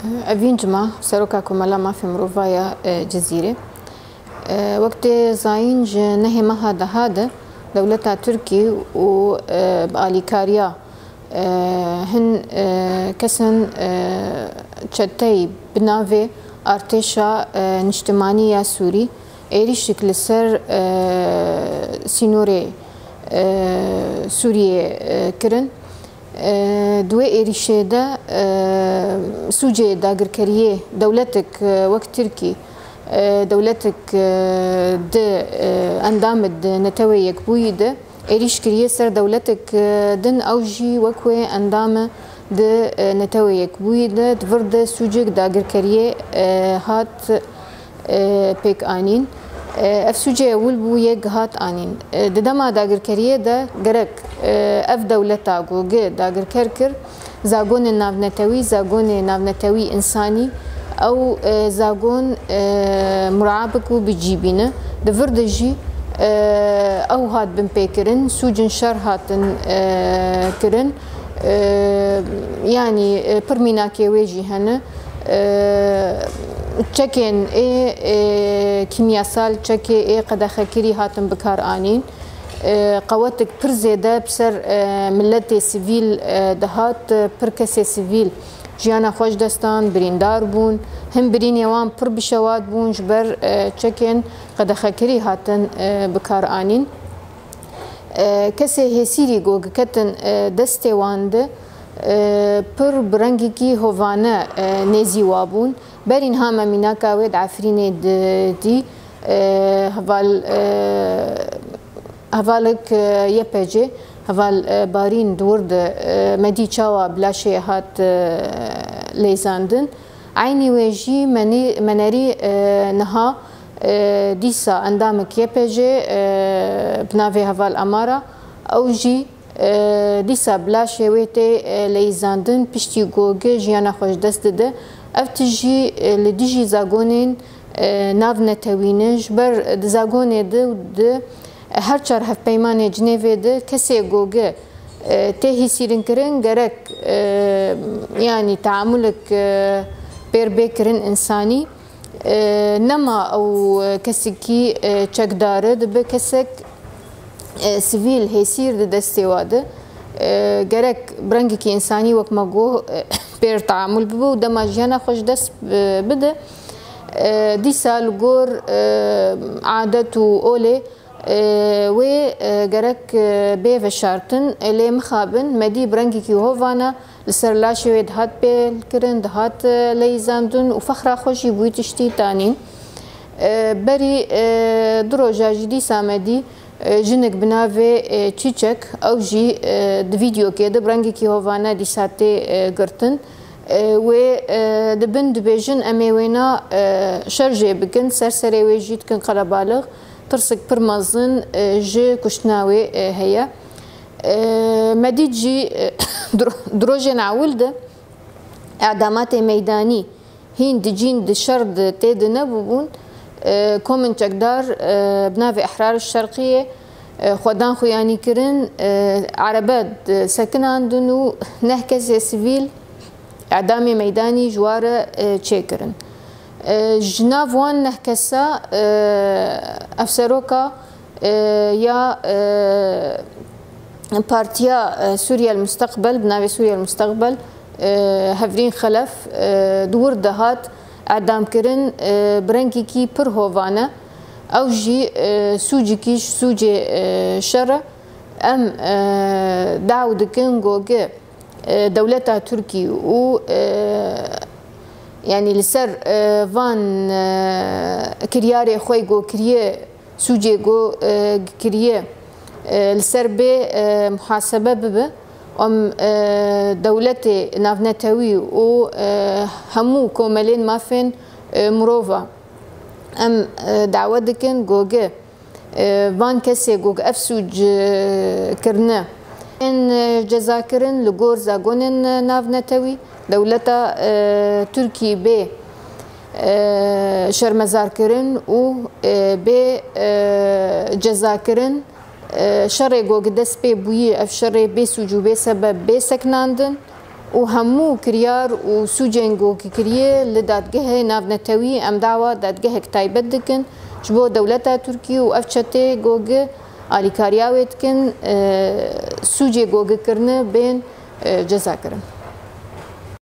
أفين جماعة سروكا كمالا ما في مروفايا جزيرة وقت زاينج نهي ما هذا دولتها تركي وباليكاريا هن كسن تشتي بنافي ارتشا نجتمانية سوري ايريشك لسر سينوري سوريا كرن دوي ايريشي دا سوجي داگر كريه دولتك وقت تركي دولتك د اندامد نتويك بويد ايريش كريه سر دولتك دن اوجي وكوي اندامه د نتويك بويد دفرد سوجيك داگر كريه هات بيك انين اف سوجي اول بويك هات انين ددما داگر كريه دا گرك اف دولتا گوگه داگر كركر زاگون ناونتوي زاگون ناونتوي انساني او زاگون مرعبكو بجيبينه دفرد جي او هات بن بيكرن سوجن شر هاتن كرن يعني برميناكي ويجي هنا تشكين كيمياسال تشكي قداخه كري هاتن بكار انين قواتك برزيده بسر ملتي سيفيل دهات بركسي سيفيل جیانا خوش دستان بریندار بون هم برین یوان پر بشواد بون جبر چکن قد خکری هاتن بکار آنین کسی هسیری گوگ کتن دسته وانده پر برنگی کی هوانه نزی وابون برین هاما میناکا وید عفرینه دی هوالک یپجه هval بارين دورد مدي چاوا بلاشي هات ليزاندن عيني ويجي منري نها ديسا اندامك يبجي بنافي هval امارا او جي ديسا بلاشي ويتي ليزاندن پشتي گوگه جيانا خوش دست ده افتجي لديجي زاگونين ناف نتوينج بر زاگوني ده هر چار هف پیمان جنیوه ده کسی گوگه تهی سیرین کرن گرک يعني تعاملك بير بيكرن انساني نما او کسی کی چک داره ده کسک سیویل هیسیر ده دسته واده گرک برنگی کی انسانی وک مگو بير تعامل ببو دما جانا خوش دست بده دي سال گور عادت و اوله و گرک به شارتن لی مخابن مدی برنگی کی هوانا لسر لاشوی دهات بیل کرن دهات لیزاندن و فخر خوشی بویتشتی تانین بری دروجا جدی سامدی جنک بناوی چیچک او جی د ویدیو که د برنگی کی هوانا دی ساته گرتن و دبن دبیجن امیوینا شرجه بکن سرسره ویجید کن قلبالغ ترسك برمازن جي كشناوي هي مدي جي دروجن عولده اعدامات ميداني هين دجين دشرد تيد نبوبون كومن چقدار بنافي احرار الشرقيه خدان خوياني كرن عربات سكن عندنو نهكز سيفيل اعدامي ميداني جواره تشيكرن جناف وان نحكسا افسروكا يا بارتيا سوريا المستقبل بناوي سوريا المستقبل هفرين خلف دور دهات اعدام كرن برنكي كي پر هوفانا او جي سوجي كيش سوجي شر ام داو دكن جوجي دولتها تركي و يعني لسر فان كرياري خوي جو كريه سوجي جو كريه لسر بي محاسبه بب ام دولتي نافنتوي و همو كوملين مافن مروفا ام دعوه دكن جوجه فان كسي جوج افسوج كرنا ان جزاكرن لغور زاغونن نافنتوي دولتا تركي بي شرمزار كرن و بي جزا كرن شري گوگ دست بي بوي اف شري بي سوجو بي سبب بي سكناندن و همو کریار و سوجین گوگی کریه لدادگه ناونتوی ام دعوا دادگه تایبت دکن جبو دولتا ترکیه و افچته گوگه آلیکاریاویت کن سوجی گوگه کرنه بین جزا کرن